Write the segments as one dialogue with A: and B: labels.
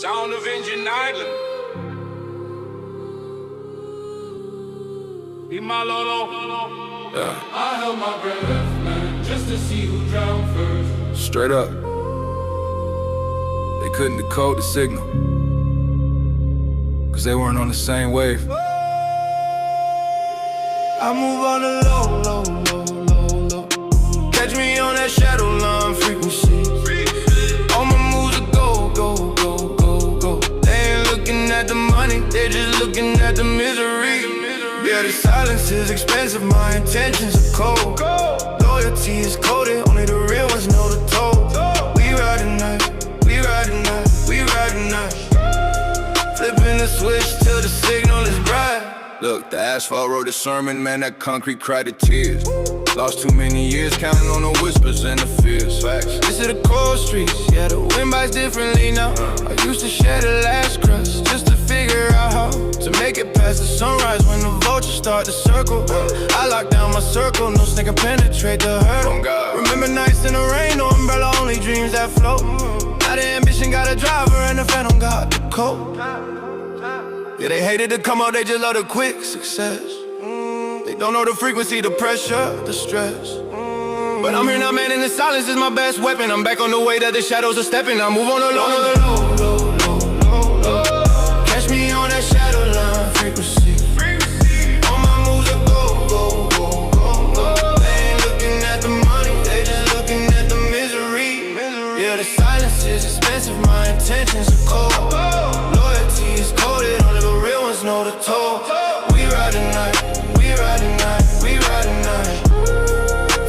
A: Sound of Engine Island. Be my Lolo.
B: Yeah.
A: I held my breath, man, just to see who drowned first.
B: Straight up. They couldn't decode the signal, cause they weren't on the same wave.
C: I move on the low, low, low, low, low. Catch me on that shadow line frequency. All my moves are go, go, go, go, go. They ain't looking at the money, they just looking at the misery. Yeah, the silence is expensive, my intentions are cold. Loyalty is coded, only the real ones know the toll. We ride the night, we ride the night, we ride the night. Flipping the switch till the signal is bright.
B: Look, the asphalt wrote a sermon, man, that concrete cried the tears. Lost too many years counting on the whispers and the fears. Facts.
C: This is the cold streets, yeah, the wind bites differently now. I used to share the last crust just to figure out how to make it past the sunrise when the vultures start to circle. I lock down my circle, no snake can penetrate the hurdle. Remember nights in the rain, no umbrella, only dreams that float. Now the ambition got a driver and the phantom got the coat. Yeah, they hated to come out, they just love the quick success. They don't know the frequency, the pressure, the stress. But I'm here now, man, and the silence is my best weapon. I'm back on the way that the shadows are stepping. I move on the low, low, low, low, low. Catch me on that shadow line frequency. All my moves are go, go, go, go, go. They ain't looking at the money, they just looking at the misery. Yeah, the silence is expensive, my intentions are cold. Loyalty is coded, only the real ones know the toll. We ride the night, we ride the night, we ride the night.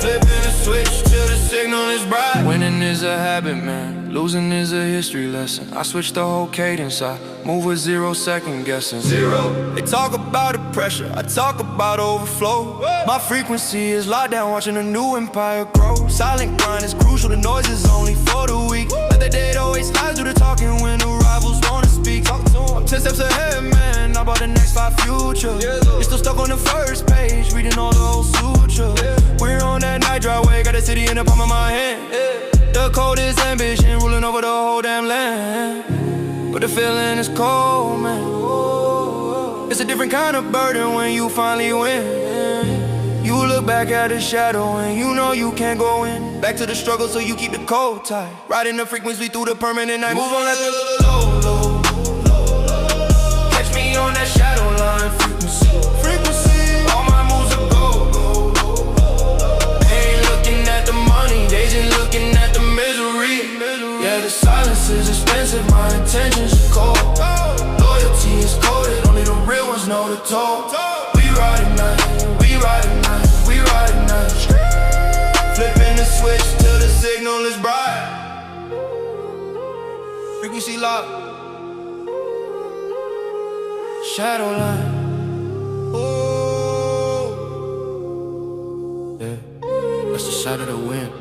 C: Flipping the switch till the signal is bright. Winning is a habit, man, losing is a history lesson. I switch the whole cadence, I move with 0 second guessing. They talk about the pressure, I talk about overflow. My frequency is locked down, watching a new empire grow. Silent grind is crucial, the noise is only for the weak. Let the dead always lies, do the talking when the rivals wanna speak. I'm 10 steps ahead, man, about the next 5 future. You're still stuck on the first page, reading all the old suture. We're on that night driveway, got the city in the palm of my hand. The code is ambition, ruling over the whole damn land. But the feeling is cold, man. It's a different kind of burden when you finally win. You look back at the shadow and you know you can't go in. Back to the struggle so you keep the cold tight. Riding the frequency through the permanent night. Move on that low, low. Catch me on that shadow line frequency. All my moves are go, go, go. They ain't looking at the money, they just looking at the misery. Yeah, the silence is expensive, my intentions are cold. Loyalty is coded, only the real ones know the toll. We ride at night, we ride at night, we ride at night. Flipping the switch till the signal is bright. Frequency lock, shadow line. Oh, yeah, that's the side of the wind.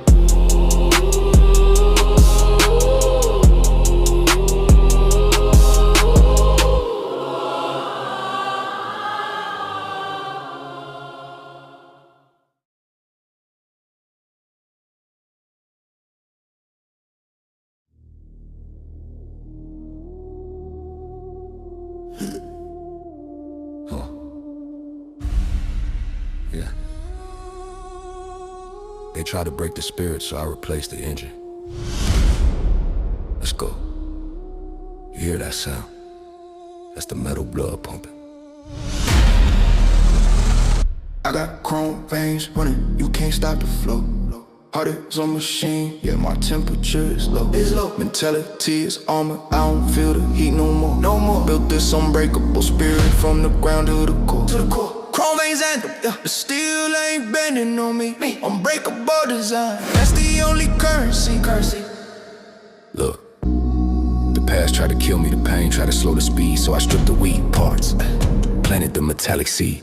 B: Yeah. They tried to break the spirit, so I replaced the engine. Let's go. You hear that sound? That's the metal blood pumping.
C: I got chrome veins running, you can't stop the flow. Heart is on machine, yeah, my temperature is low. Mentality is armor, I don't feel the heat no more. Built this unbreakable spirit from the ground to the core. Chrome veins anthem, yeah, but still ain't bending on me. Unbreakable design, that's the only currency.
B: Look, the past tried to kill me, the pain tried to slow the speed, so I stripped the weak parts, planted the metallic seed.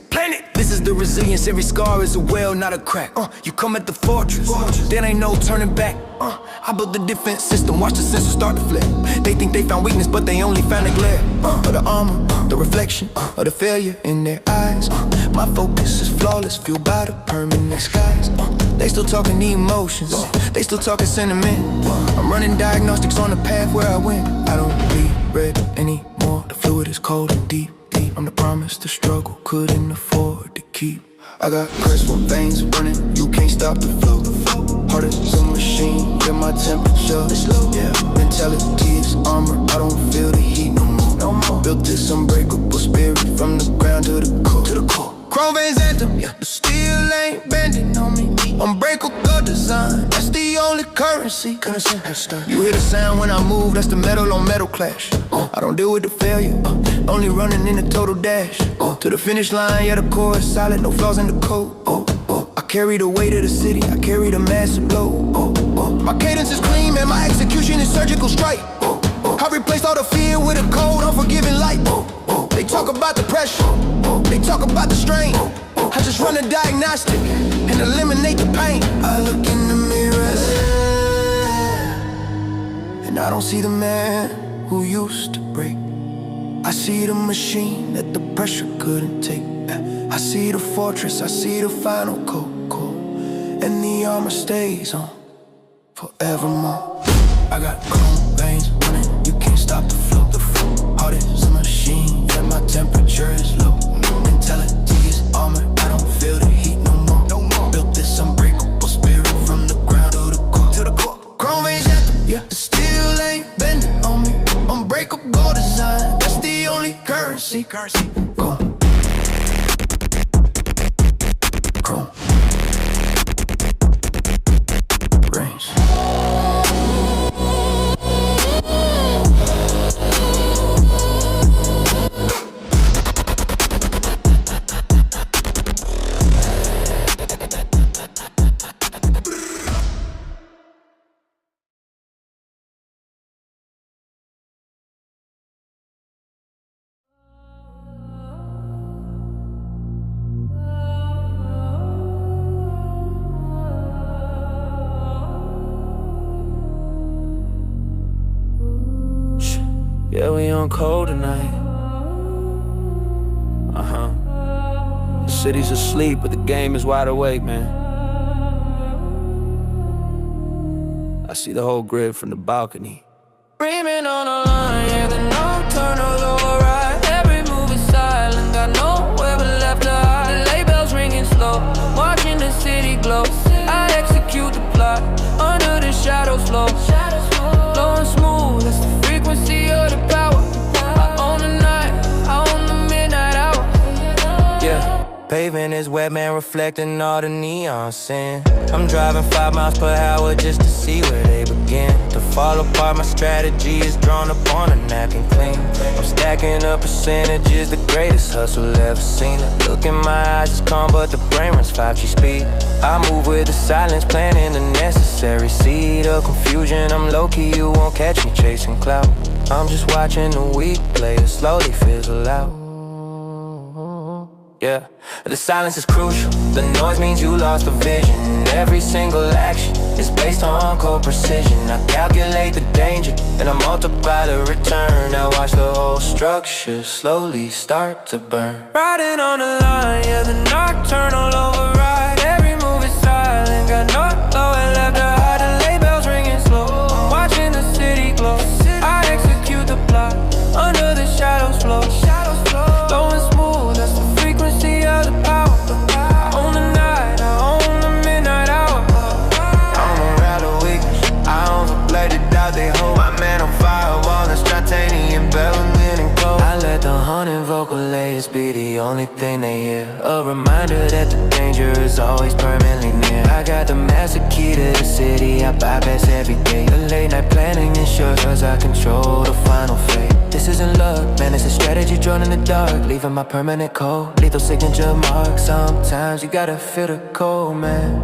C: This is the resilience, every scar is a well, not a crack. You come at the fortress, there ain't no turning back. I built the defense system, watch the sensors start to flip. They think they found weakness, but they only found the glare. Of the armor, the reflection, of the failure in their eyes. My focus is flawless, fueled by the permanent skies. They still talking emotions, they still talking sentiment. I'm running diagnostics on the path where I went. I don't believe bread anymore. The fluid is cold and deep, deep. I'm the promise the struggle couldn't afford to keep. I got crystal veins running, you can't stop the flow. Heart is a machine, yeah, my temperature is low. Yeah, mentality is armor, I don't feel the heat no more. No more. Built this unbreakable spirit from the ground to the core. To the core. Chrome veins anthem, yeah, the steel ain't bending on me. Unbreakable design, that's the only currency. You hear the sound when I move, that's the metal on metal clash. I don't deal with the failure, only running in a total dash. To the finish line, yeah, the core is solid, no flaws in the code. I carry the weight of the city, I carry the massive load. My cadence is clean, man, my execution is surgical strike. I replaced all the fear with a cold, unforgiving light. They talk about the pressure, they talk about the strain. I just run a diagnostic and eliminate the pain. I look in the mirror and I don't see the man who used to break. I see the machine that the pressure couldn't take. I see the fortress, I see the final code. And the armor stays on forevermore. I got chrome veins running, you can't stop the flow. Heart is a machine, yeah, my temperature is low. Mentality is armor, I don't feel the heat no more. Built this unbreakable spirit from the ground to the core. To the core. Chrome veins, yeah, the steel ain't bending on me. Unbreakable design, that's the only currency. Go. Chrome. Range. Yeah, we on cold tonight. The city's asleep, but the game is wide awake, man. I see the whole grid from the balcony. Screaming on the line, yeah, the nocturnal override. Every move is silent, got nowhere but left to hide. The delay bells ringing slow, watching the city glow. I execute the plot, under the shadows flow. Low and smooth, that's the frequency of the power. I own the night, I own the midnight hour. Yeah, pavement is wet, man, reflecting all the neon sin. I'm driving 5 miles per hour just to see where they begin to fall apart. My strategy is drawn up on a napkin clean. I'm stacking up percentages, the greatest hustle ever seen. Look in my eyes, it's calm, but the brain runs 5G speed. I move with the silence, planting the necessary seed of confusion. I'm low-key, you won't catch me chasing clout. I'm just watching the weak players slowly fizzle out. Yeah, the silence is crucial. The noise means you lost the vision. Every single action is based on cold precision. I calculate the danger and I multiply the return. I watch the whole structure slowly start to burn. Riding on the line, yeah, the nocturnal override. Every move is silent, got nowhere left to hide. The delay bells ringing slow, I'm watching the city glow. I execute the plot, under the shadows flow. Low and smooth, that's the frequency of the power. I own the night, I own the midnight hour. I'm around the weakness, I own the bladed out. They hold my man on firewall and titanium bevelment and gold. I let the haunted vocal layers be the only thing they hear. A reminder that the danger is always permanently near. I got the master key to the city, I bypass every day. The late night planning ensures cause I control the final fate. This isn't luck, man, it's a strategy drawn in the dark. Leaving my permanent code, lethal signature mark. Sometimes you gotta feel the cold, man,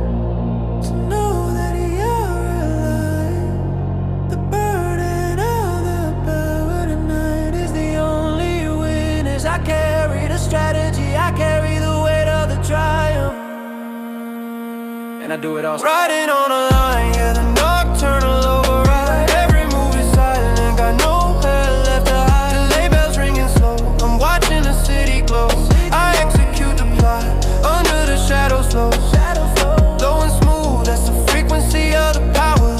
C: to know that you're alive. The burden of the power tonight is the only witness. I carry the strategy, I carry the weight of the triumph. And I do it all. Riding on a line, yeah, the nocturnal override. Every move is silent, got nowhere left to hide. The delay bells ringing slow, I'm watching the city glow. I execute the plot, under the shadows flow. Low and smooth, that's the frequency of the power.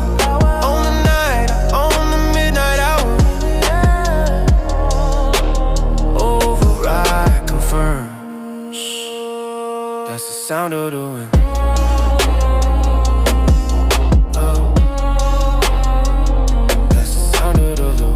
C: On the night, on the midnight hour. sound of the wind. That's the sound of the wind.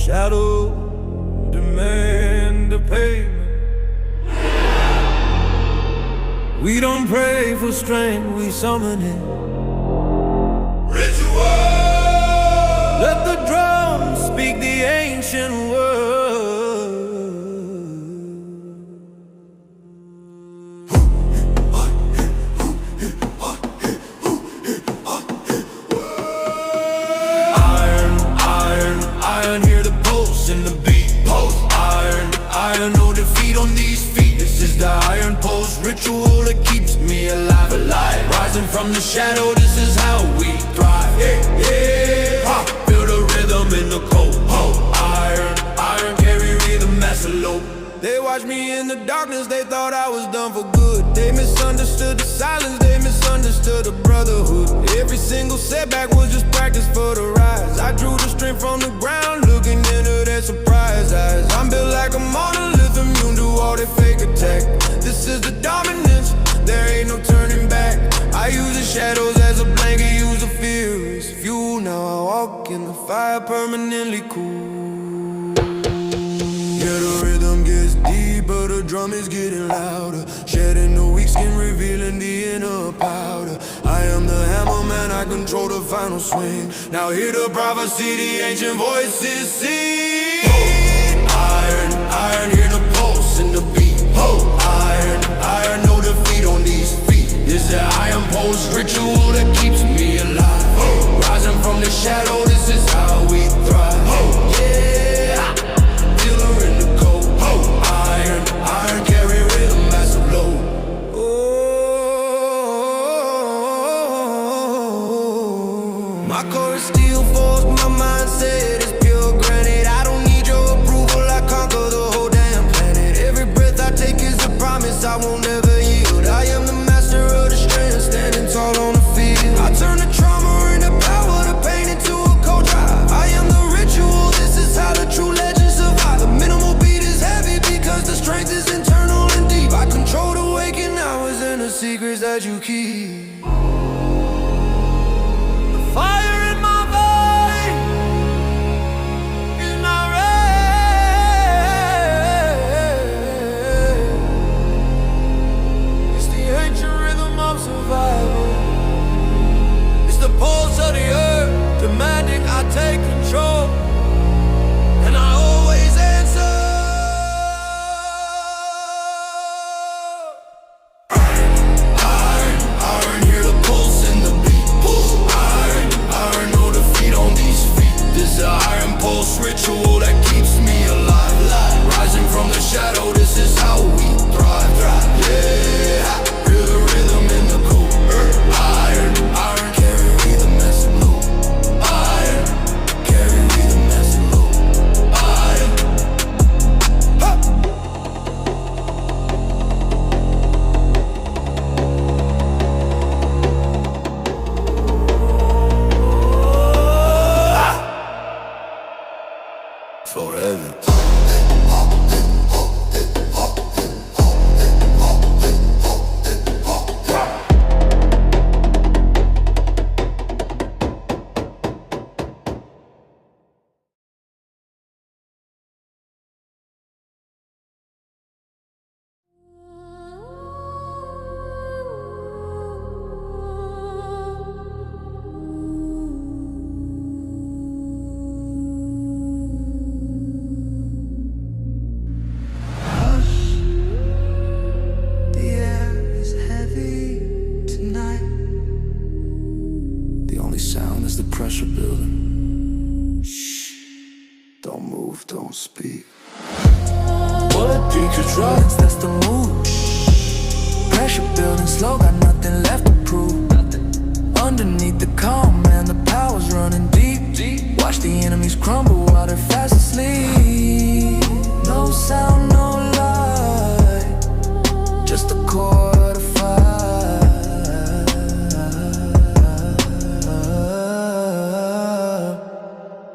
D: Shadow demand a payment. We don't pray for strength, we summon it.
A: Ritual.
D: Let the drums speak the ancient word.
C: Iron, hear the pulse in the beat. Post iron, no defeat on these feet. This is the iron post ritual that keeps me alive. Rising from the shadow, this is how we thrive. Yeah. Feel the rhythm in the cold. Iron, carry rhythm as a low. They watched me in the darkness, they thought I was done for good. They misunderstood the silence, they misunderstood the brotherhood. Every single setback was just practice for the rise. I drew the strength from the ground, looking into their surprise eyes. I'm built like a monolith, immune to all their fake attack. This is the dominance, there ain't no turning back. I use the shadows as a blanket, use the fear as fuel. Now I walk in the fire, permanently cool. Yeah, the rhythm gets deeper, the drum is getting louder. Shedding the weak skin, revealing the inner powder. I am the hammer man, I control the final swing. Now hear the prophecy, the ancient voices sing. Iron, hear the pulse in the beat. Iron, no defeat on these feet. This the iron pulse ritual that keeps me alive. Rising from the shadow, this is how we thrive. Yeah. Iron, carry rhythm as a blow. My chorus steel force, my mindset is pure granite. I don't need your approval, I conquer the whole damn planet. Every breath I take is a promise, I won't ever yield. I am the master of the strength, standing tall on the field. I turn the trauma into power, the pain into a cold drive. I am the ritual, this is how the true legends survive. The minimal beat is heavy because the strength is internal and deep. I control the waking hours and the secrets that you keep.
D: The fire in my veins is not red. It's the ancient rhythm of survival. It's the pulse of the earth demanding I take control. And I always answer.
C: Iron, hear the pulse in the beat. Iron, no defeat on these feet. This is the iron pulse ritual that keeps me alive. Rising from the shadow, this is how we thrive. Yeah, hear the rhythm in the cold. Iron, carry rhythm as a low. Iron, carry rhythm as a low. Iron, forever. Pressure building. Shh, don't move, don't speak.
D: What? Peak your
E: Silence, that's the move. Pressure building slow, got nothing left to prove. Underneath the calm, man, the power's running deep. Watch the enemies crumble while they're fast asleep. No sound, no light, just a chord of fire.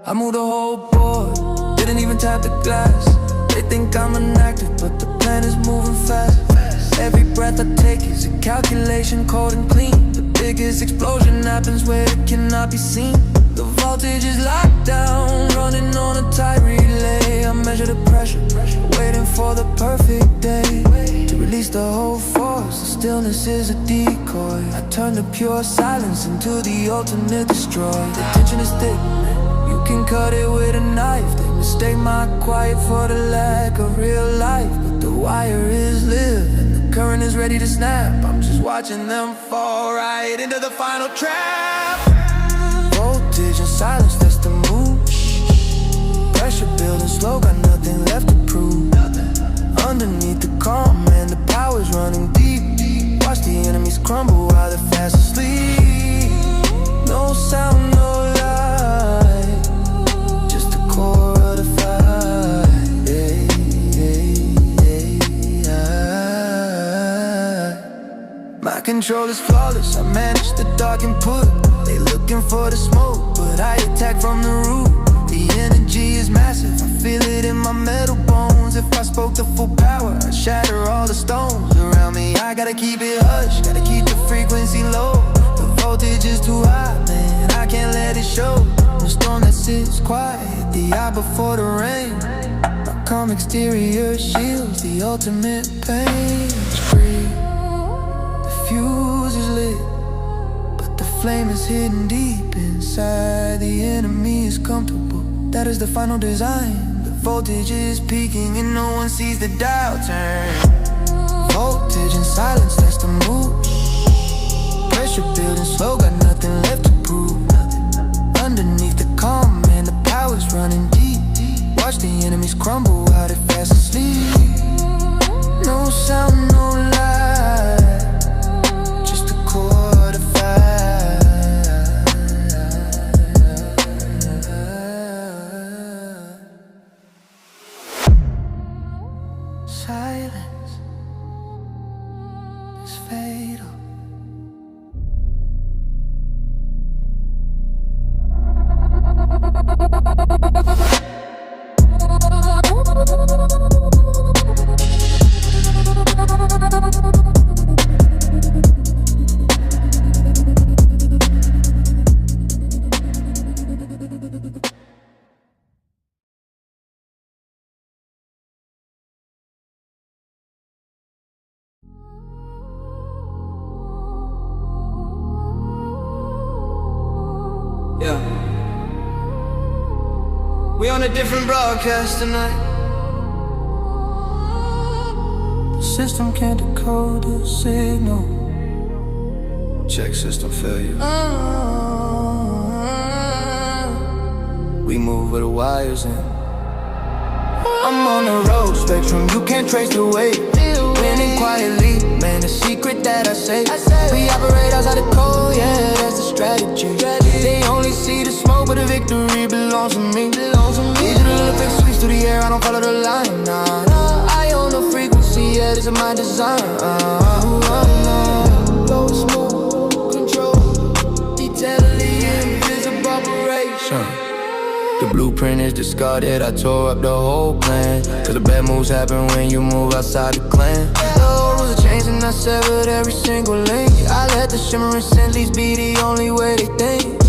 E: I moved the whole board, didn't even tap the glass. They think I'm inactive, but the plan is moving fast. Every breath I take is a calculation, cold and clean. The biggest explosion happens where it cannot be seen. The voltage is locked down, running on a tight relay. I measure the pressure, waiting for the perfect day to release the whole force. The stillness is a decoy. I turn the pure silence into the ultimate destroy. The tension is thick, you can cut it with a knife. They mistake my quiet for the lack of real life, but the wire is lit and the current is ready to snap. I'm just watching them fall right into the final trap. Voltage and silence, that's the move. Pressure building slow, got nothing left to prove. Underneath the calm, man, the power's running deep. Watch the enemies crumble while they're fast asleep. No sound, no light, just a chord of fire. My control is flawless, I manage the dark input. They looking for the smoke, but I attack from the root. The energy is massive, I feel it in my metal bones. If I spoke the full power, I'd shatter all the stones around me. I gotta keep it hush, gotta keep the frequency low. The voltage is too high, man, I can't let it show. The storm that sits quiet, the eye before the rain. My calm exterior shields the ultimate pain. Free, the fuse is lit, but the flame is hidden deep inside. The enemy is comfortable, that is the final design. The voltage is peaking and no one sees the dial turn. Voltage and silence, that's the move. Pressure building slow, got nothing left to prove. Underneath the calm, man, the power's running deep. Watch the enemies crumble while they're fast asleep. No sound, no light, just a chord of fire. Silence is fatal.
C: Yeah. We on a different broadcast tonight.
E: The system can't decode the signal.
C: Check system failure. We move where the wires in. I'm on the road spectrum, you can't trace the way. Winning quietly, man, the secret that I say. We operate outside the code, yeah, that's the strategy. They only see the smoke, but the victory belongs to me. Digital effects sweeps through the air, I don't follow the line, nah. I own the frequency, yeah, this is my design. Low smoke, control, detail-ly invisible operation. The blueprint is discarded, I tore up the whole plan. Cause the bad moves happen when you move outside the clan. The whole rules are changed and I severed every single link. I let the shimmering scent leaves be the only way they think.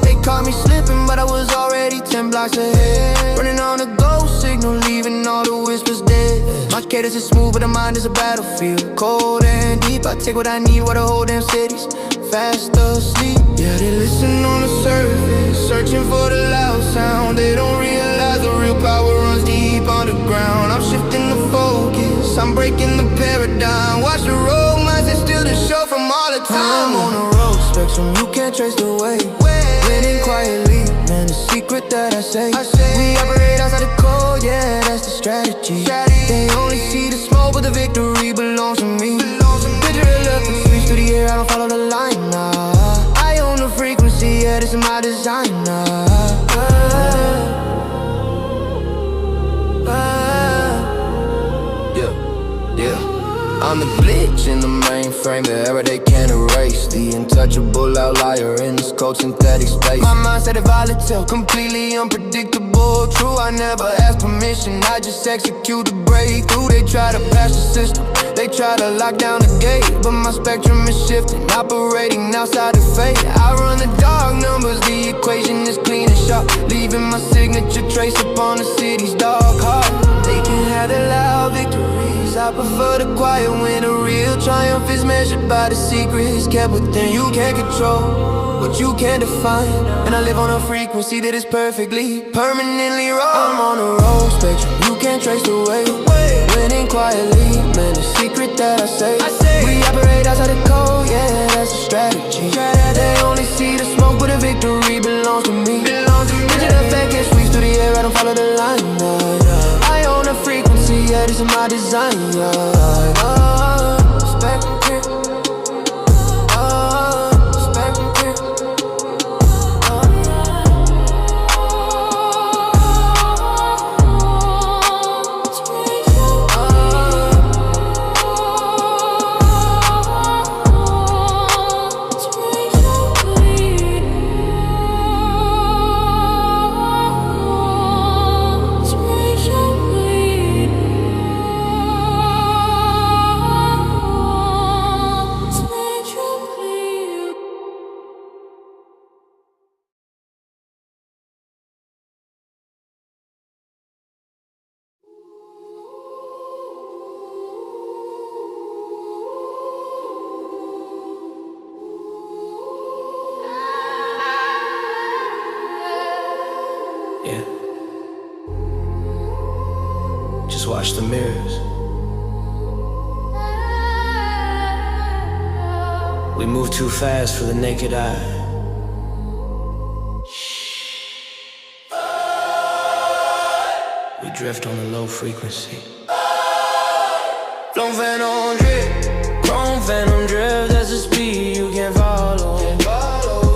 C: They caught me slipping, but I was already 10 blocks ahead. Running on a go signal, leaving all the whispers dead. My cadence is smooth, but the mind is a battlefield. Cold and deep, I take what I need while the whole damn city's fast asleep. Yeah, they listen on the surface, searching for the loud sound. They don't realize the real power runs deep underground. I'm shifting the focus, I'm breaking the paradigm. Watch the road minds steal the show from all the time. I'm on the road spectrum, you can't trace the way. Winning quietly, man, the secret that I say. We operate outside the code, yeah, that's the strategy. They but the victory belongs to me. Picture relentless, reach through the air, I don't follow the line, nah. I own the frequency, yeah, this is my design, nah. I'm the glitch in the mainframe, the error they can't erase. The untouchable outlier in this cold synthetic space. My mindset is volatile, completely unpredictable. True, I never ask permission, I just execute the breakthrough. They try to patch the system, they try to lock down the gate, but my spectrum is shifting, operating outside the fate. I run the dark numbers, the equation is clean and sharp, leaving my signature trace upon the city's dark heart. They can have the loud victories, I prefer the quiet when a real triumph is measured by the secrets kept within. You can't control what you can't define, and I live on a frequency that is perfectly, permanently wrong. I'm on a road spectrum, you can't trace the way. Winning quietly, man, the secret that I say. We operate outside the code, yeah, that's a strategy. They only see the smoke, but the victory belongs to me. Picture the fact gets sweeps through the air, I don't follow the line, nah. I own the frequency, yeah, this is my design, yeah. Spectrum clear. Spectrum clear. Yeah. Just watch the mirrors. We move too fast for the naked eye. We drift on a low frequency. Long phantom drift, chrome phantom drift. That's the speed you can't follow.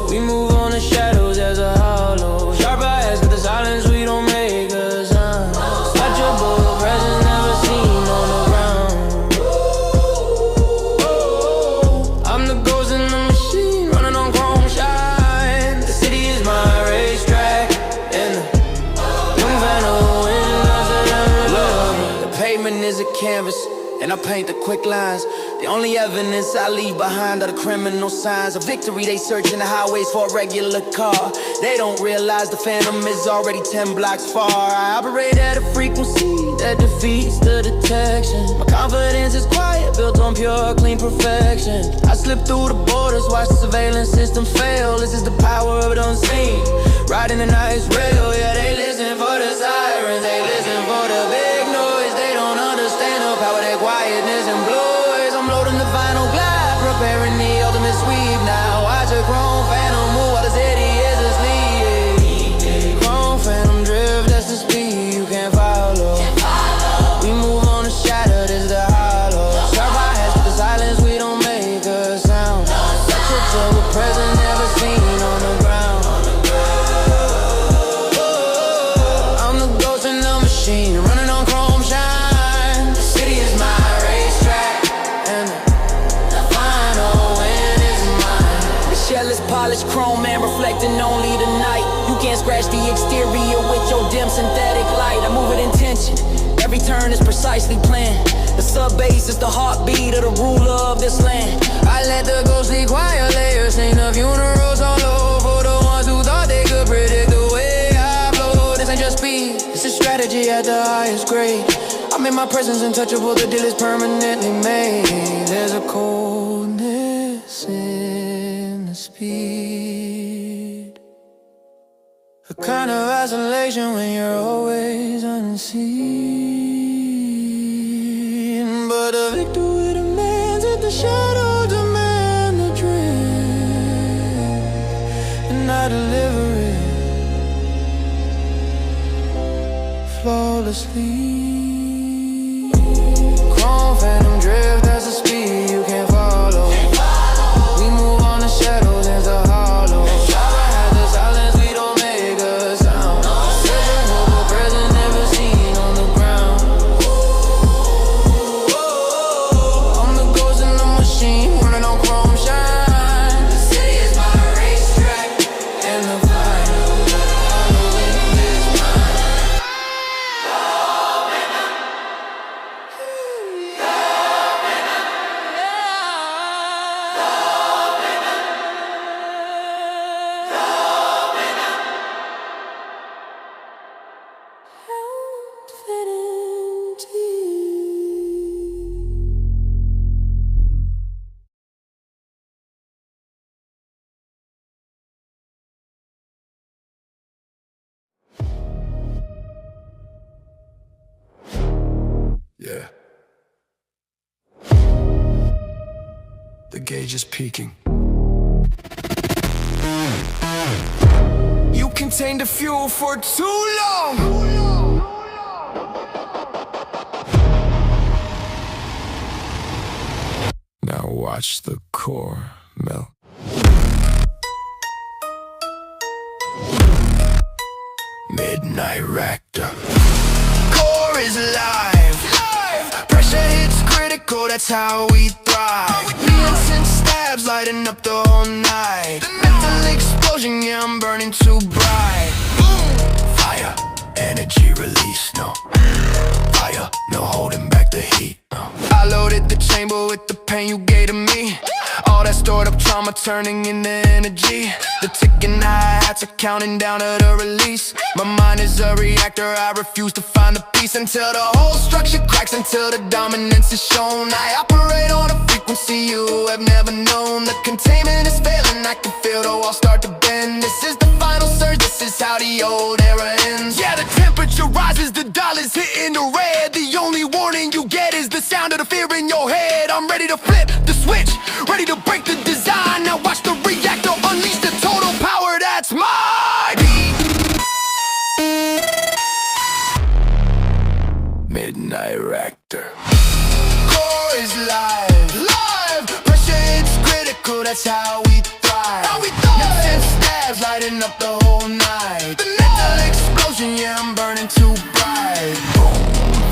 C: We move on the shadows as a hollow. Sharp eyes with the silence, we don't make a sound. Untouchable presence never seen on the ground. I'm the ghost in the machine, running on chrome shine. The city is my racetrack, and the young phantom wind. The pavement is a canvas, and I paint the quick lines. The only evidence I leave behind are the criminal signs of victory. They search in the highways for a regular car. They don't realize the phantom is already 10 blocks far. I operate at a frequency that defeats the detection. My confidence is quiet, built on pure, clean perfection. I slip through the borders, watch the surveillance system fail. This is the power of the unseen, riding the night's rail. Yeah, they listen for the sirens, they listen for the big noise. They don't understand the power, that quietness and blue. Loading the final glide, preparing the ultimate sweep. Now watch a chrome phantom move while the city is asleep. Chrome phantom drift, that's the speed you can't follow. We move on the shadow, this is the hollow. Sharp eyes with the silence, we don't make a sound. Such a double presence never seen on the ground. I'm the ghost in the machine, running on chrome shine. The city is my racetrack, and the final win is mine. The shell is polished chrome and reflecting only the night. You can't scratch the exterior with your dim synthetic light. I move with intention, every turn is precisely planned. The sub-bass is the heartbeat of the ruler of this land. I let the ghostly choir layers sing the funerals on low for the ones who thought they could predict the way I flow. This ain't just speed, it's a strategy at the highest grade. I'm in my presence untouchable, the deal is permanently made. There's a coldness in the speed, a kind of isolation when you're always unseen. But a victory demands that the shadow demand the dream, and I deliver it flawlessly. Chrome
E: and drift, that's a speed you can't follow. We move on the shadows into hollow. Never had the silence, we don't make a sound. Searching for a present never seen on the ground. I'm the ghost in the machine, running on chrome shine. The city is my racetrack, and the final Halloween is mine.
B: Yeah. The gauge is peaking.
C: You contained the fuel for too long.
B: Now watch the core melt. Midnight reactor.
C: Core is live. Pressure hits critical, that's how we thrive. Beats and stabs lighting up the whole night. The mental explosion, yeah, I'm burning too bright.
B: Fire, energy release, no. Fire, no holding back the heat, no.
C: I loaded the chamber with the pain you gave to me. All that stored up trauma turning into energy. The ticking hi-hats are counting down to the release. My mind is a reactor, I refuse to find the peace until the whole structure cracks, until the dominance is shown. I operate on a frequency you have never known. The containment is failing, I can feel the walls start to bend. This is the final surge, this is how the old era ends. Yeah, the temperature rises, the dollar's hitting the red. The only warning you get is the sound of the fear in your head. I'm ready to flip the switch, ready to break the design. Now watch the reactor unleash the total power that's mine.
B: Midnight reactor.
C: Core is live. Pressure hits critical, that's how we thrive. Nips and stabs lighting up the whole night. The mental explosion, yeah, I'm burning too bright.
B: Boom,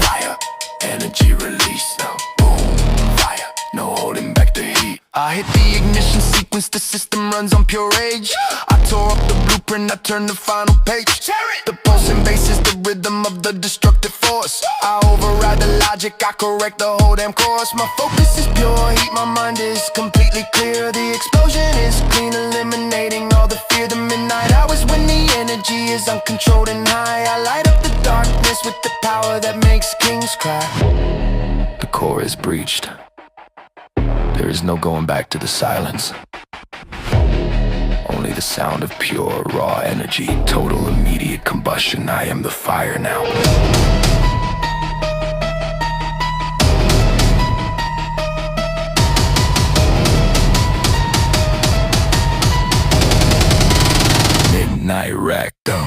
B: fire, energy release, no. Boom, fire, no holding back the heat.
C: I hit the ignition sequence, the system runs on pure rage. I tore up the blueprint, I turned the final page. The pulsing bass is the rhythm of the destructive force. I override the logic, I correct the whole damn course. My focus is pure heat, my mind is completely clear. The explosion is clean, eliminating all the fear. The midnight hours when the energy is uncontrolled and high. I light up the darkness with the power that makes kings cry.
B: The core is breached. There is no going back to the silence. Only the sound of pure, raw energy. Total, immediate combustion. I am the fire now. Midnight reactor.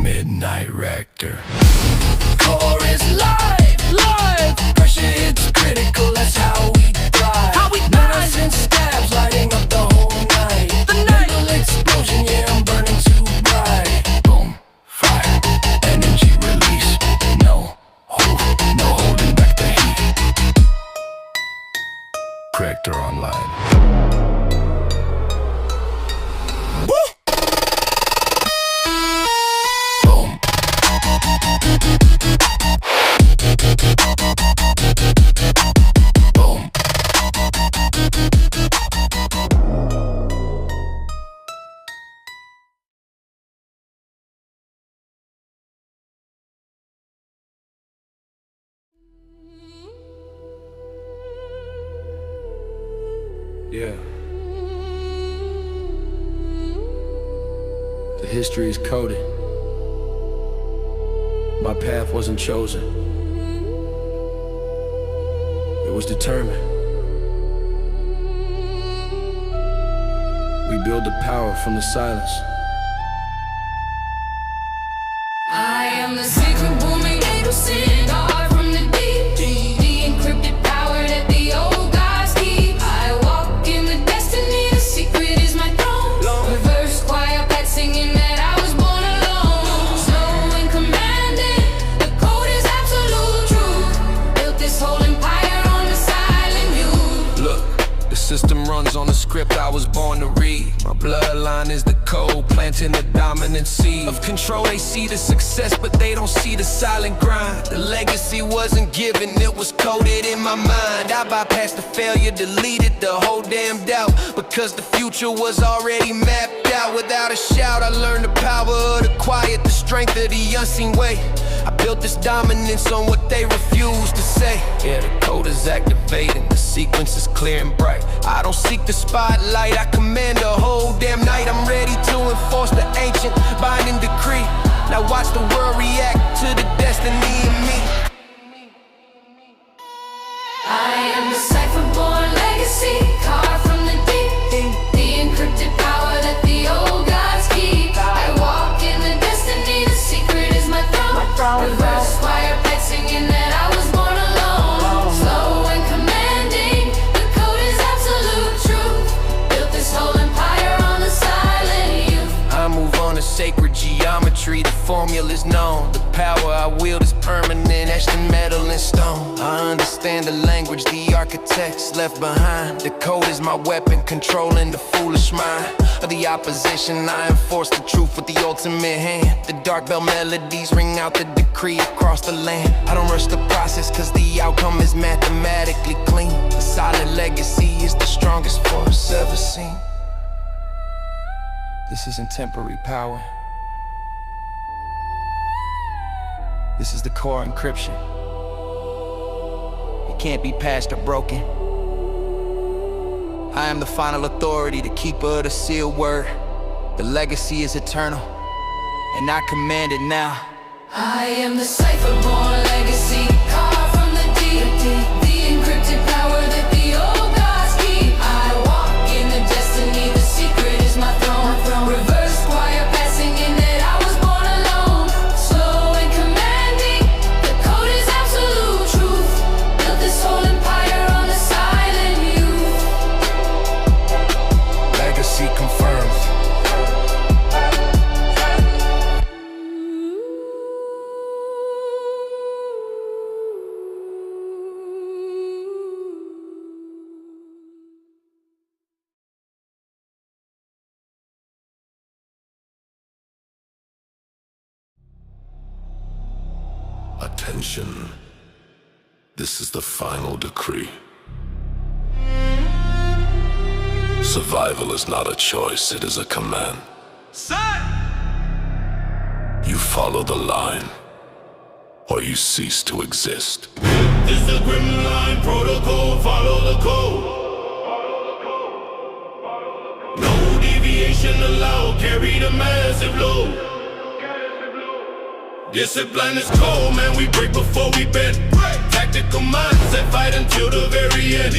B: Midnight reactor.
C: Core is live. Pressure hits critical, that's how we thrive. Knives and stabs lighting up the whole night. The mental explosion, yeah, I'm burning too bright.
B: Boom, fire, energy release. No holding back the heat. Reactor online. Boom. Boom.
A: Yeah.
C: history is coded. My path wasn't chosen. It was determined. We build the power from the silence.
F: I am the secret booming angel cigar from the deep, the encrypted power that the old gods keep. I walk in the destiny, the secret is my throne. Reverse choir pat singing that I was born alone. Slow and commanding, the code is absolute truth. Built this whole empire on the silent view.
C: Look, the system runs on the script I was born to read. My bloodline is the code, planting the dominant seed of control. They see the success, but they don't see the silent grind. The legacy wasn't given, it was coded in my mind. I bypassed the failure, deleted the whole damn doubt, because the future was already mapped out. Without a shout, I learned the power of the quiet, the strength of the unseen way. I built this dominance on what they refuse to say. Yeah, the code is activating, the sequence is clear and bright. I don't seek the spotlight, I command the whole damn night. I'm ready to enforce the ancient binding decree. Now watch the world react to the destiny in me.
F: I am the cipher-born legacy, carved from the deep, the encrypted power that the old gods keep. I walk in the destiny, the secret is my throne. Reverse choir pat singing that I was born alone. Slow and commanding, the code is absolute truth. Built this whole empire on the silent youth.
C: I move on to sacred geometry, the formula's known. The power I wield is permanent, etched in metal and stone. I understand the language the architects left behind. The code is my weapon, controlling the foolish mind of the opposition. I enforce the truth with the ultimate hand. The dark bell melodies ring out the decree across the land. I don't rush the process, cause the outcome is mathematically clean. The solid legacy is the strongest force ever seen. This isn't temporary power. This is the core encryption. It can't be patched or broken. I am the final authority, the keeper of the sealed word. The legacy is eternal, and I command it now.
F: I am the cipher-born legacy, carved from the deep, the encrypted power that the old gods keep. I walk in the destiny, the secret is my throne. Reverse choir pat singing that I was born alone. Slow and commanding, the code is absolute truth. Built this whole empire on the silent youth.
C: Legacy confirmed.
G: Attention. This is the final decree. Survival is not a choice, it is a command. You follow the line, or you cease to exist.
A: This is the grim line protocol, follow the code. No deviation allowed, carry the massive load. Discipline is cold, man, we break before we bend. Tactical mindset, fight until the very end.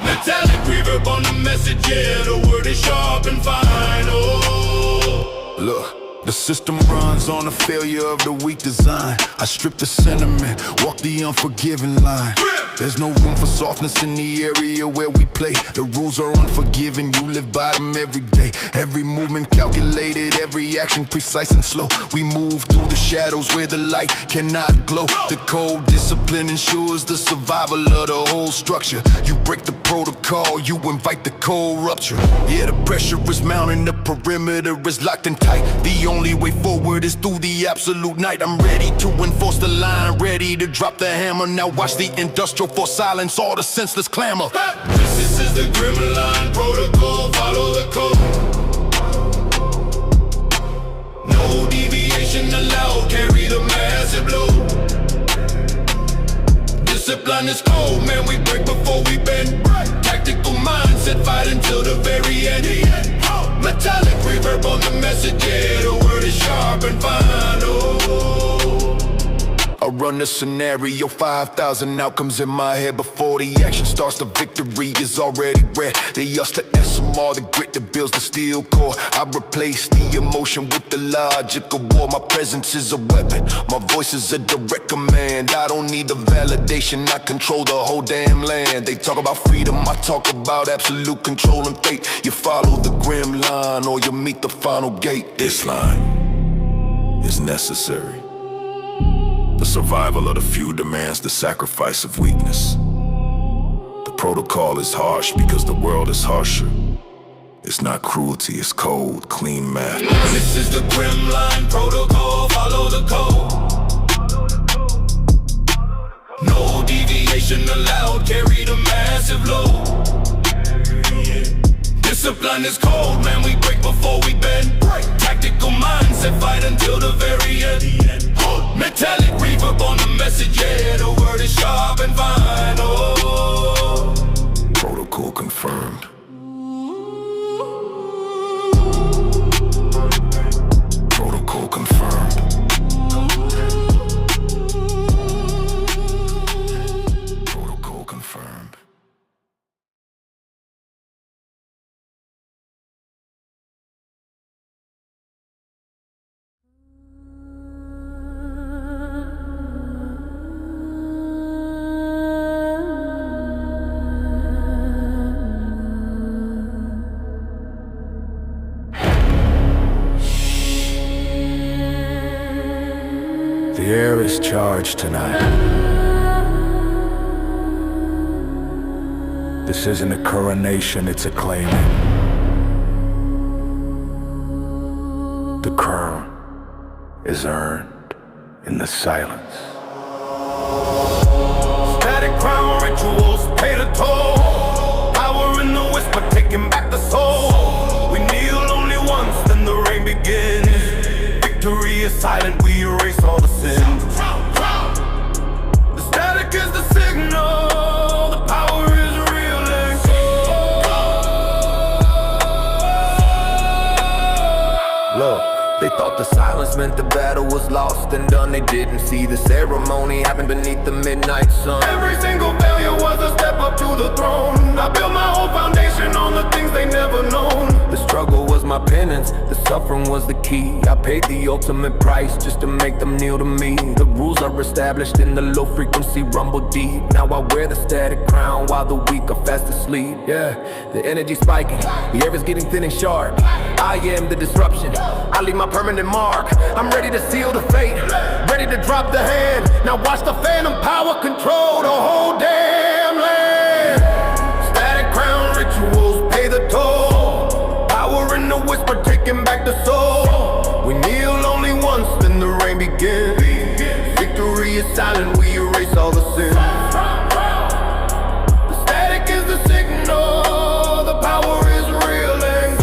A: Metallic reverb on the message, yeah, the word is sharp and fine, oh.
H: Look, the system runs on the failure of the weak design. I strip the sentiment, walk the unforgiving line. There's no room for softness in the area where we play. The rules are unforgiving, you live by them every day. Every movement calculated, every action precise and slow. We move through the shadows where the light cannot glow. The code discipline ensures the survival of the whole structure. You break the protocol, you invite the cold rupture. Yeah, the pressure is mounting, the perimeter is locked and tight. The only way forward is through the absolute night. I'm ready to enforce the line, ready to drop the hammer. Now watch the industrial for silence all the senseless clamor.
A: This is the grim line protocol, follow the code. No deviation allowed, carry the massive load. Discipline is cold, man, we break before we bend. Tactical mindset, fight until the very end. Metallic reverb on the message, yeah, the word is sharp and fine, oh.
H: I run the scenario, 5,000 outcomes in my head. Before the action starts, the victory is already red. They used to SMR, the grit that builds the steel core. I replace the emotion with the logic of war. My presence is a weapon, my voice is a direct command. I don't need the validation, I control the whole damn land. They talk about freedom, I talk about absolute control and fate. You follow the grim line or you meet the final gate.
G: This line is necessary. The survival of the few demands the sacrifice of weakness. The protocol is harsh because the world is harsher. It's not cruelty, it's cold, clean math.
A: This is the grim line protocol, follow the code. No deviation allowed, carry the massive load. Discipline is cold, man, we break before we bend. Tactical mindset, fight until the very end. Metallic reverb on the message, yeah, the word is sharp and fine, oh.
G: Protocol confirmed. Protocol confirmed. Protocol confirmed.
B: The air is charged tonight. This isn't a coronation, it's a claiming. The crown is earned in the silence.
A: Static crown rituals pay the toll. Power in the whisper, taking back the soul. We kneel only once, then the rain begins. Victory is silent, we erase all the sins. The static is the signal, the power is real and cold.
C: Look, they thought the silence meant the battle was lost and done. They didn't see the ceremony happen beneath the midnight sun.
A: Every single failure was a step up to the throne. I built my whole foundation on the things they never known.
C: The struggle was my penance, the suffering was the key. I paid the ultimate price just to make them kneel to me. The rules are established in the low frequency rumble deep. Now I wear the static crown while the weak are fast asleep. Yeah, the energy spiking, the air is getting thin and sharp. I am the disruption, I leave my permanent mark. I'm ready to seal the fate, ready to drop the hand. Now watch the phantom power control the whole damn land.
A: Static crown rituals pay the toll. Power in the whisper, taking back the soul.
C: We kneel only once, then the rain begins. Victory is silent, we erase all the sins.
A: The static is the signal, the power is real and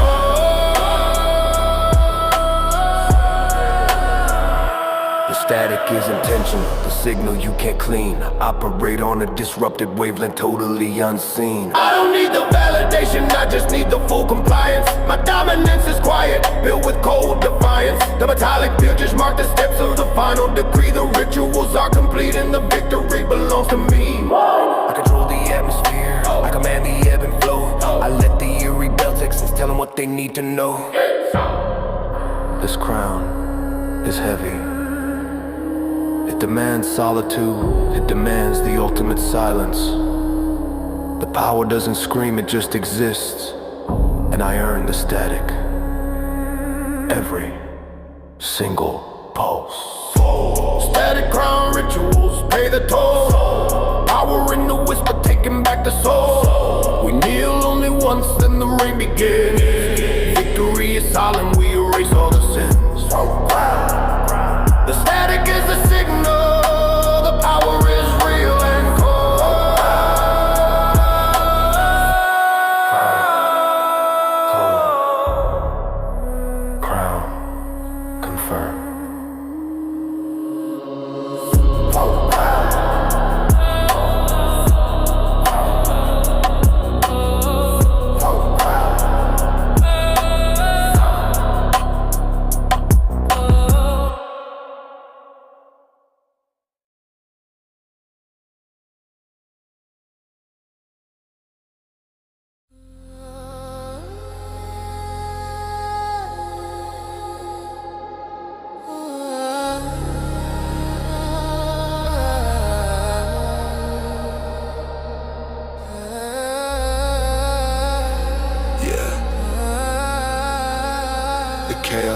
C: The static is intentional, the signal you can't clean. Operate on a disrupted wavelength, totally unseen.
A: I don't need the validation, I just need the full compliance. My dominance is quiet, built with cold defiance. The metallic pictures mark the steps of the final decree. The rituals are complete and the victory belongs to me.
C: I control the atmosphere, I command the ebb and flow. I let the eerie bell texans tell them what they need to know. This crown is heavy. It demands solitude, it demands the ultimate silence. The power doesn't scream, it just exists. And I earn the static. Every single pulse.
A: Static crown rituals pay the toll. Power in the whisper, taking back the soul. We kneel only once, then the rain begins. Victory is solemn, we erase all the sins. The static is the signal, the power is real and cold.
C: Crown confirmed.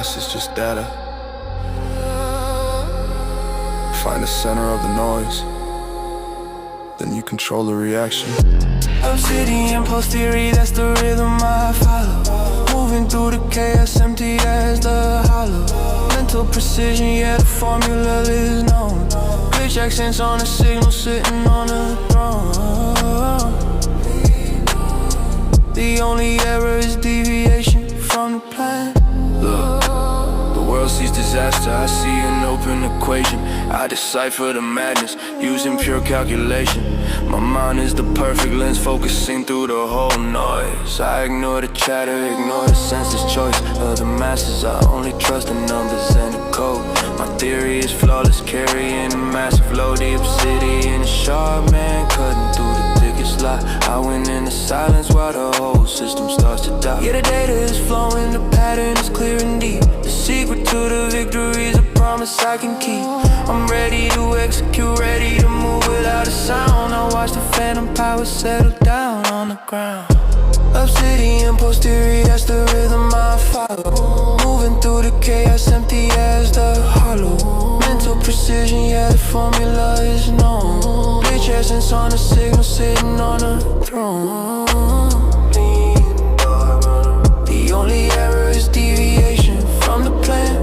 C: rest is just data. Find the center of the noise, then you control the reaction.
E: Obsidian post theory, that's the rhythm I follow. Moving through the chaos, empty as the hollow. Mental precision, yeah, the formula is known. Glitch accents on a signal, sitting on a throne. The only error is deviation from the plan.
C: Look, the world sees disaster, I see an open equation. I decipher the madness, using pure calculation. My mind is the perfect lens, focusing through the whole noise. I ignore the chatter, ignore the senseless choice of the masses. I only trust the numbers and the code. My theory is flawless, carrying a massive load. The obsidian is sharp, man, cutting through the thickest lie. I win in the silence while the whole system starts to die. Yeah, the data is flowing, the pattern is clear and deep. The secret to the victory is a promise I can keep. I'm ready to execute, ready to move without a sound. I watch the phantom power settle down on the ground. Obsidian post theory, that's the rhythm I follow. Moving through the chaos, empty as the hollow. Mental precision, yeah, the formula is known. Glitch essence on a signal, sitting on a throne. The only error is deviation from the plan.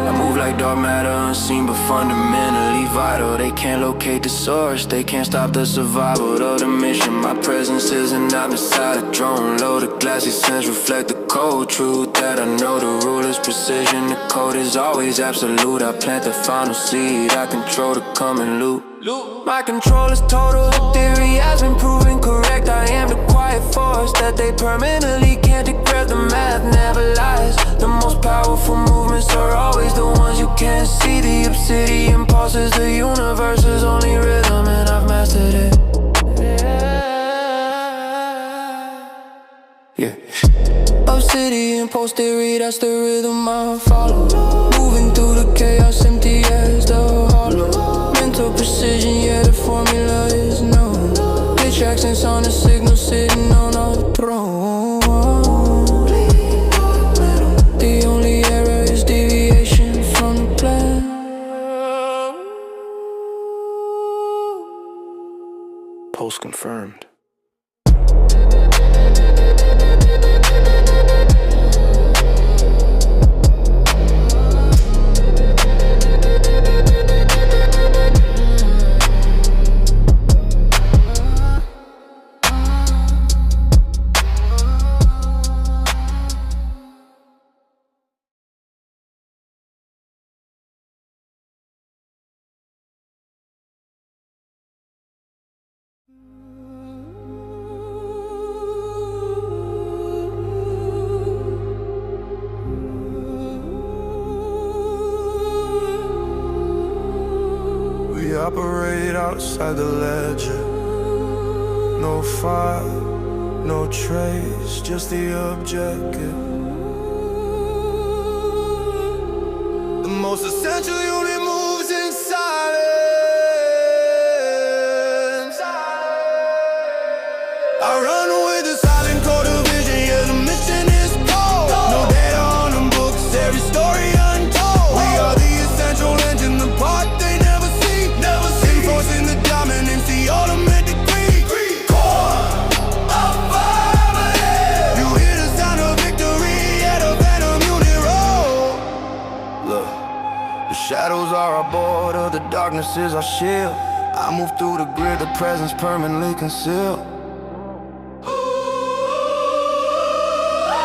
C: I move like dark matter, unseen but fundamentally vital. They can't locate the source, they can't stop the survival of the mission. My presence isn't out inside a drone. Loaded glassy sense reflect the cold truth that I know. The rule is precision, the code is always absolute. I plant the final seed, I control the coming loop. My control is total, the theory has been proven correct. I am the quiet force that they permanently can't decrypt. The math never lies, the most powerful movements are always the ones you can't see. The obsidian pulses the universe's only rhythm, and I've mastered it. Yeah. Obsidian post theory, that's the rhythm I follow. Moving through the chaos, empty as the hollow. Mental precision, yeah, the formula is known. Glitch accents on a signal, sitting on a throne. The only error is deviation from the plan. Post confirmed. We operate outside the ledger. No file, no trace, just the objective. The most essential unit moves in silence. I run with the silent code of vision, yeah, the mission is cold. No data on them books, every story untold. We are the essential engine, the part they never see. Enforcing the dominance, the ultimate degree. Core of family. You hear the sound of victory at a phantom unit roll. Look, the shadows are our border, the darkness is our shield. I move through the grid, the presence permanently concealed.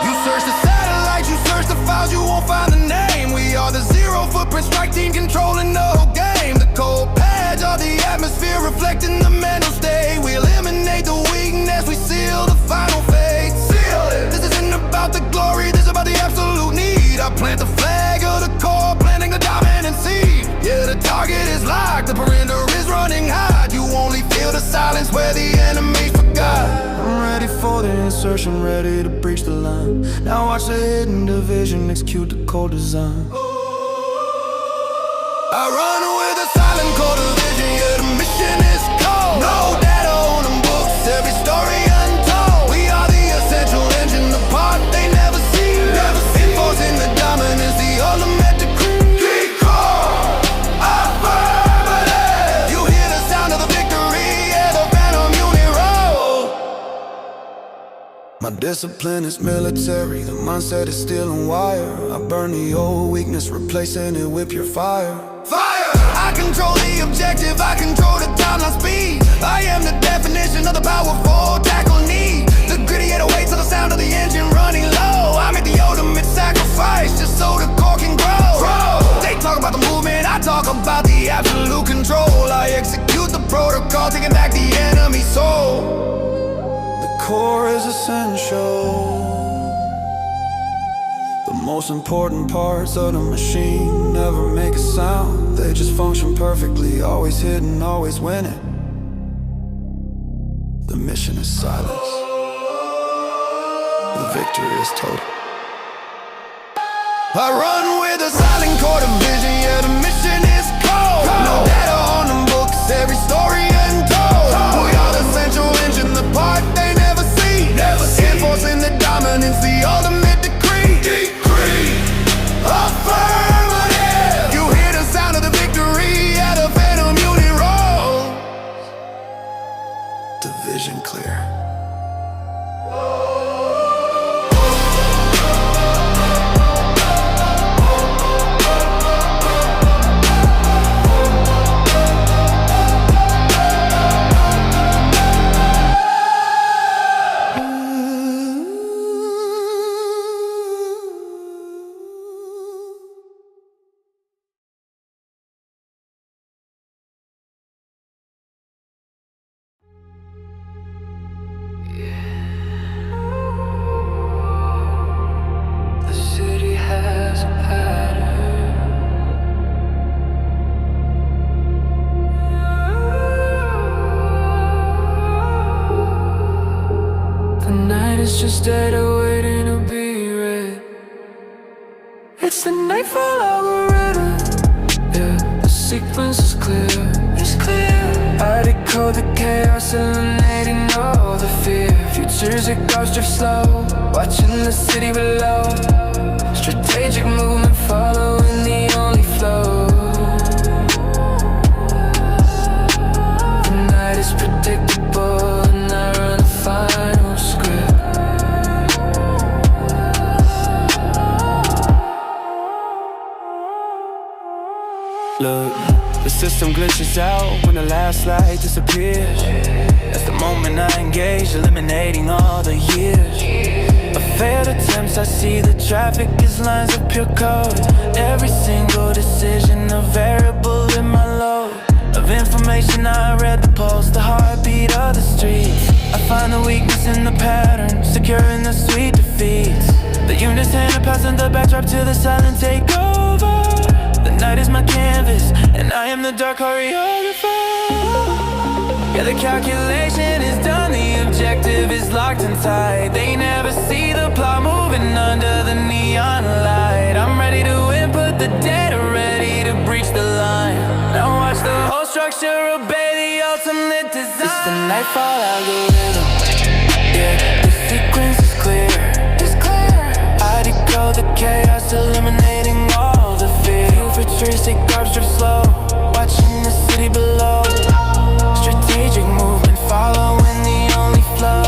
C: You search the satellites, you search the files, you won't find the name. We are the zero footprint strike team controlling the whole game. The cold pads are the atmosphere reflecting the mental state. We eliminate the weakness, we seal the final fate. Seal it. This isn't about the glory, this is about the absolute need. I plant the flag of the core, planting the dominant seed. Yeah, the target is locked, the perimeter is running hot. You only feel the silence where the enemy's forgot. I'm ready for the insertion, ready to breach the line. Now watch the hidden division execute the core design. I run with a silent code of vision, yeah, the mission is cold. No data on them books, every story untold. We are the essential engine, the part they never see. Enforcing the dominance, the My discipline is military, the mindset is steel and wire. I burn the old weakness, replacing it with pure fire. Fire! I control the objective, I control the timeline speed. I am the definition of the powerful tackle need. The gritty 808 to the sound of the engine running low. I make the ultimate sacrifice just so the core can grow. They talk about the movement, I talk about the absolute control. I execute the protocol, taking back the enemy's soul. The core is essential. The most important parts of the machine never make a sound. They just function perfectly, always hitting, always winning. The mission is silence. The victory is total. I run with a silent core of vision, yeah, the mission is cold. No data on the books, every story untold. We are the central engine, the part they never see. Enforcing the dominance, the ultimate decree. Affirmative. You hear the sound of the victory at a phantom unit roll. The vision clear.
E: It's just dead waiting to be read. It's the nightfall algorithm. Yeah, the sequence is clear. It's clear. I decode the chaos, eliminating all the fear. Futures it goes drift slow, watching the city below. Strategic movement following the only flow. The night is predictable and I run a final script.
C: Look, the system glitches out when the last light disappears. That's the moment I engage, eliminating all the years of failed attempts. I see the traffic is lines of pure code. Every single decision a variable in my load of information. I read the pulse, the heartbeat of the streets. I find the weakness in the pattern, secure in the sweet defeats. The unit's hand passing the backdrop to the silent takeover. The night is my canvas, and I am the dark choreographer. Yeah, the calculation is done, the objective is locked and tight. They never see the plot moving under the neon light. I'm ready to input the data, ready to breach the line. Now watch the whole structure obey the ultimate design. It's the nightfall algorithm. Yeah, the sequence is clear. It's clear. I decode the chaos, eliminating all the fear. Futuristic garbage drip slow, watching the city below. Strategic movement following the only flow.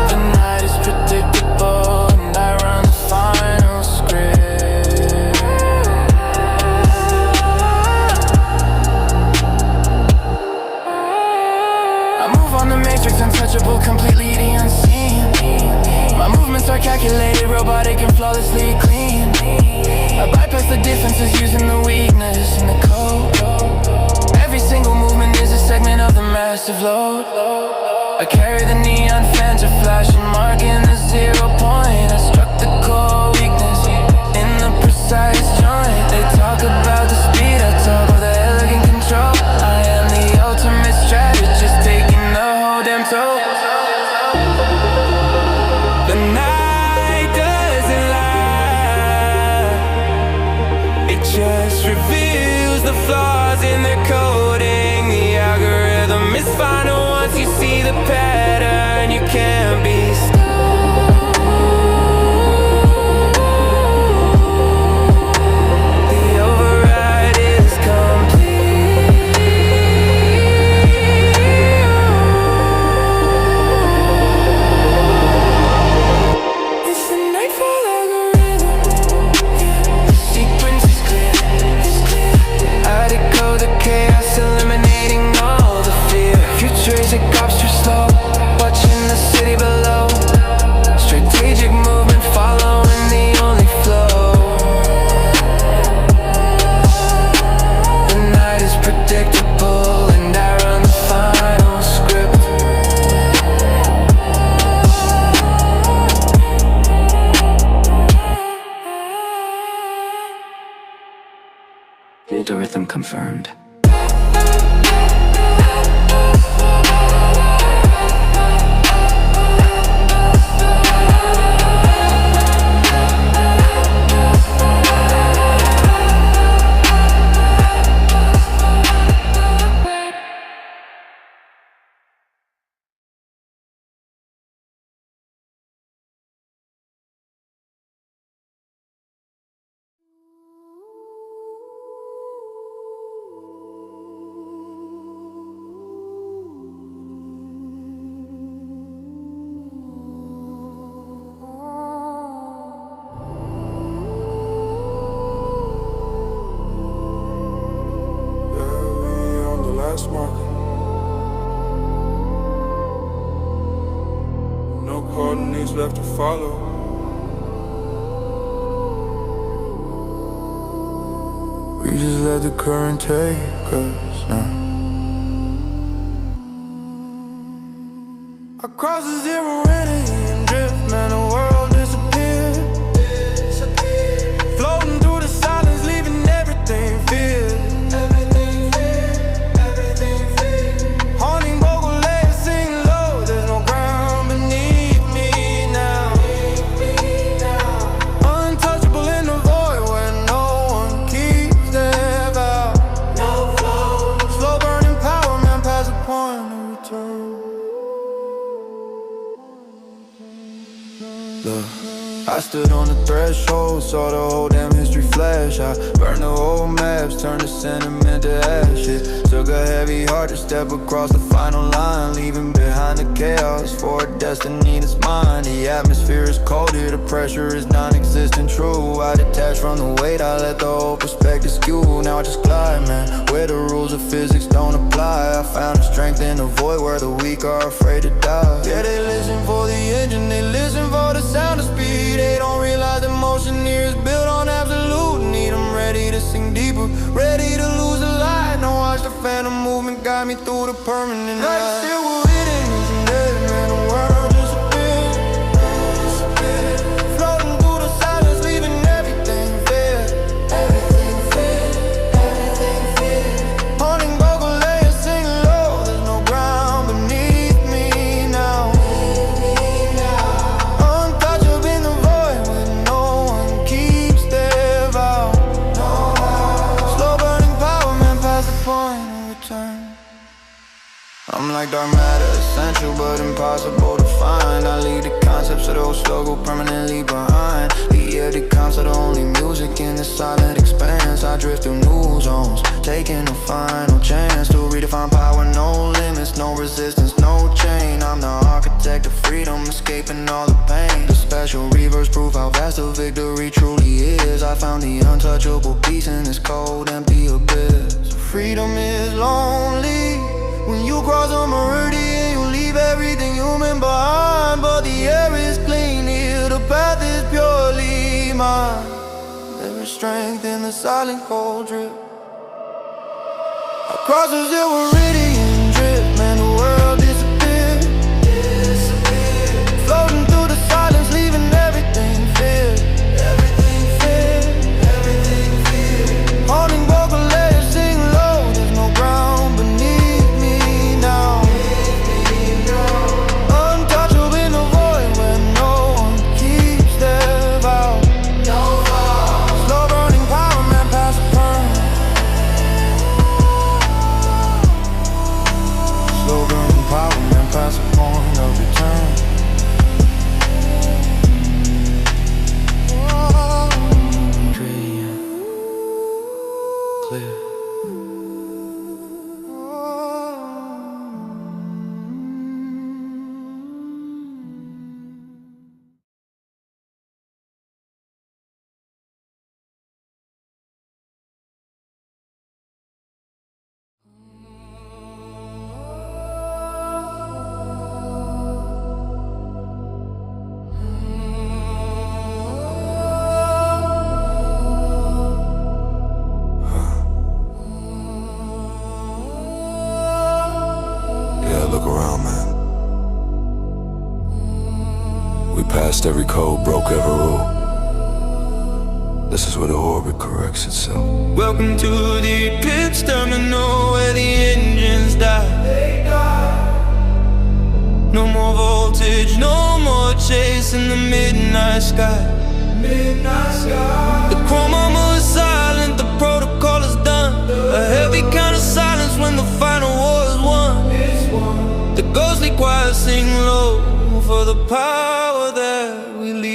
C: The night is predictable and I run the final script. I move on the matrix, untouchable, completely the unseen. My movements are calculated, robotic and flawlessly clean. I bypass the differences using the weakness in the code. Every single movement is a segment of the massive load. I carry the neon fans are flashing, marking the 0 point. I struck the core weakness in the precise joint. They talk about the speed, I talk about the elegant control. I am the ultimate strategist, taking the whole damn toll. The night doesn't lie, it just reveals the flaws in their coding. The algorithm is final once you see the pattern. You can't be stopped. The override is complete.
E: Algorithm confirmed.
C: No coordinates left to follow. We just let the current take us now. Across the zero and drift, man, the world disappeared. Floating through the silence, leaving everything filled. Haunting vocal layers sing low, there's no ground beneath me now. Untouchable in the void where no one keeps their vow. No flow, slow burning power, man, past the point of return. Look, I stood on the threshold, saw the whole damn history flash. I burned the old maps, turned the sentiment to ashes. Took a heavy heart to step across the final line, leaving behind the chaos for a destiny that's mine. The atmosphere is cold here, the pressure is non-existent, true. I detach from the weight, I let the whole perspective skew. Now I just glide, man, where the rules of physics don't apply. I found the strength in the void where the weak are afraid to die. Yeah, they listen for the engine, they listen for the sound of speed. They don't realize that motion here is built on absolute need. I'm ready to sink deeper, ready to lose the light. Now watch the phantom movement guide me through the permanent night. Still we're hidden, isn't dead, man, the world disappeared. Floating through the silence, leaving everything fair. Haunting vocal layers sing low, there's no ground beneath me now. Untouchable in the void where no one keeps their vow. Slow burning power, man, past the point of return. I'm like dark matter, essential but impossible to find. I leave the concepts of those struggle permanently behind. The air, the concept, the only music in this silent expanse. I drift through new zones, taking a final chance to redefine power, no limits, no resistance, no chain. I'm the architect of freedom, escaping all the pain. The special reverse proof how vast the victory truly is. I found the untouchable peace in this cold, empty abyss. Freedom is lonely when you cross a meridian, you leave everything human behind. But the air is clean here, the path is purely mine. There is strength in the silent cold drip. Across the zero meridian drift, man, the world disappeared. Floating through the silence, leaving everything filled. Haunting vocal layers sing low, there's no ground beneath me now. Untouchable in the void where no one keeps their vow. Slow burning power, man, past the burn. Slow burning power, man, past the point of return. Clear.
G: Yeah, look around, man. We passed every code, broke every rule.
B: This is where the orbit corrects itself.
C: Welcome to the Eclipse Terminal, where the engines die. They die. No more voltage, no more chasing the midnight sky. Midnight sky. The chrome armor is silent, the protocol is done. A heavy kind of silence when the final war is won. The ghostly choir sing low for the power that we lead.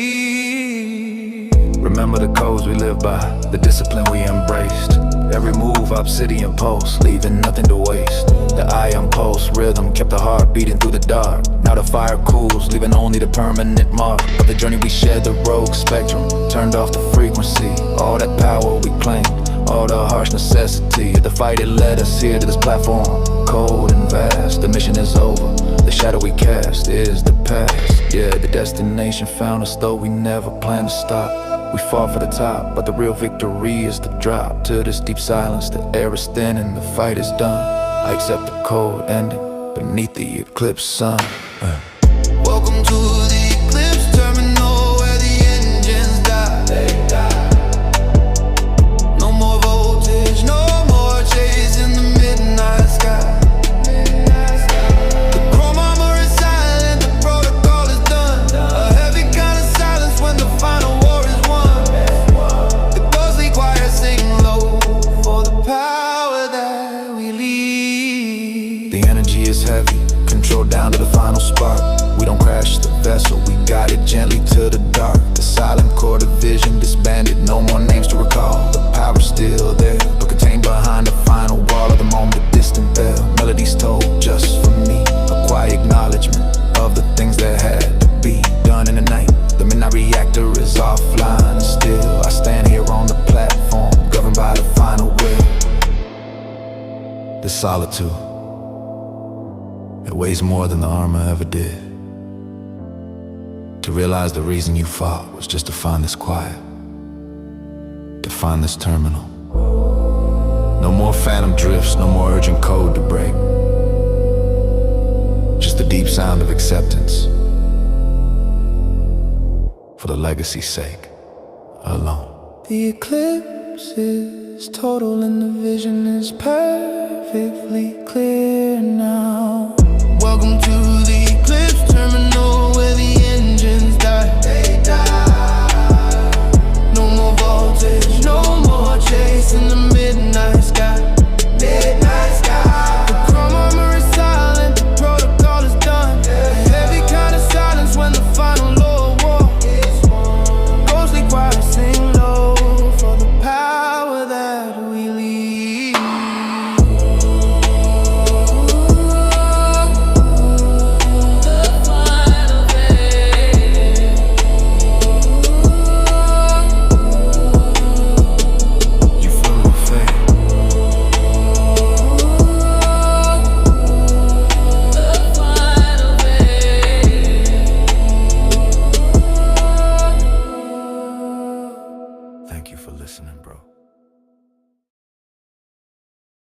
B: Remember the codes we live by, the discipline we embraced. Every move obsidian pulse, leaving nothing to waste. The ion pulse rhythm kept the heart beating through the dark. Now the fire cools, leaving only the permanent mark of the journey we shared. The rogue spectrum turned off the frequency. All that power we claimed, all the harsh necessity of the fight, it led us here to this platform, cold and vast. The mission is over, the shadow we cast is the past. Yeah, the destination found us, though we never planned to stop. We fought for the top, but the real victory is the drop. To this deep silence, the air is thin and the fight is done. I accept the cold ending beneath the eclipse sun.
C: Welcome to the Eclipse Terminal, where the engines die. They die. No more voltage, no more chasing the midnight sky. The chrome armor is silent, the protocol is done. A heavy kind of silence when the final war is won. The ghostly choir sing low for the power that we lead.
B: The energy is heavy, controlled down to the final spark. We don't crash the vessel, we guide it gently to the dark. The silent core division disbanded, no more names to recall. The power's still there, but contained behind the final wall of the moment, a distant bell. Melodies told just for me, a quiet acknowledgement of the things that had to be done in the night. The midnight reactor is offline, still I stand here on the platform, governed by the final will. The solitude, it weighs more than the armor ever did. To realize the reason you fought was just to find this quiet, to find this terminal. No more phantom drifts, no more urgent code to break. Just the deep sound of acceptance, for the legacy's sake alone.
C: The eclipse is total and the vision is perfectly clear now.